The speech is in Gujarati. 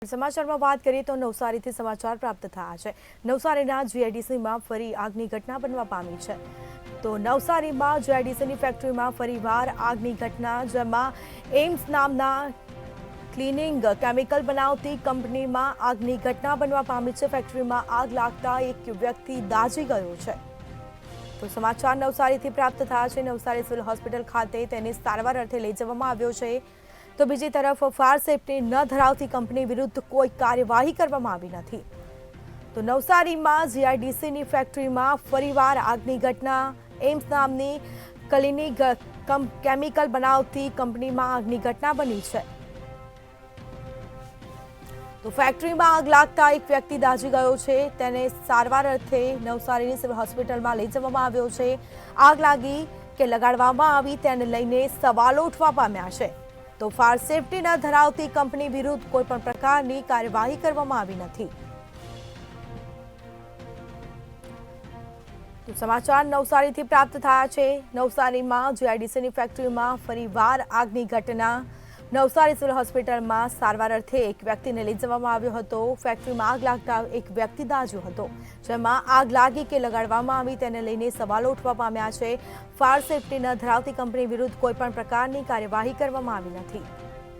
સમાચારમાં વાત કરીએ તો નવસારીથી સમાચાર પ્રાપ્ત થયા છે। નવસારીના જીઆઈડીસીમાં ફરી આગની ઘટના બનવા પામી છે। તો નવસારીમાં જીઆઈડીસીની ફેક્ટરીમાં ફરીવાર આગની ઘટના, જેમાં એમ્સ નામના ક્લિનિંગ કેમિકલ બનાવતી કંપનીમાં આગની ઘટના બનવા પામી છે। ફેક્ટરીમાં આગ લાગતા એક વ્યક્તિ દાઝી ગયો છે। તો સમાચાર નવસારીથી પ્રાપ્ત થયા છે। નવસારી સિવિલ હોસ્પિટલ ખાતે તેને સારવાર અર્થે લઈ જવામાં આવ્યો છે। તો બીજી તરફ ફાયર સેફટી ન ધરાવતી કંપની વિરુદ્ધ કોઈ કાર્યવાહી કરવામાં આવી નથી। તો નવસારીમાં જીઆઈડીસીની ફેક્ટરીમાં ફરીવાર આગની ઘટના, એમ્સ નામની ક્લિનિક કેમિકલ બનાવતી કંપનીમાં આગની ઘટના બની છે। તો ફેક્ટરીમાં આગ લાગતા એક વ્યક્તિ દાઝી ગયો છે। તેને સારવાર અર્થે નવસારીની સિવિલ હોસ્પિટલમાં લઈ જવામાં આવ્યો છે। આગ લાગી કે લગાડવામાં આવી તેને લઈને સવાલો ઉઠવા પામ્યા છે। તો ફાયર સેફટી ન ધરાવતી કંપની વિરુદ્ધ કોઈ પણ પ્રકારની કાર્યવાહી કરવામાં આવી નથી। તો સમાચાર નવસારીથી પ્રાપ્ત થયા છે। નવસારીમાં જીઆઈડીસીની ફેક્ટરીમાં ફરીવાર આગની ઘટના। નવસારી સિવિલ હોસ્પિટલમાં સારવાર અર્થે એક વ્યક્તિને લઈ જવામાં આવ્યો હતો। ફેક્ટરીમાં આગ લાગતા એક વ્યક્તિ દાઝ્યો હતો, જેમાં આગ લાગી કે લગાડવામાં આવી તેને લઈને સવાલો ઉઠવા પામ્યા છે। ફાયર સેફટી ન ધરાવતી કંપની વિરુદ્ધ કોઈ પણ પ્રકારની કાર્યવાહી કરવામાં આવી નથી।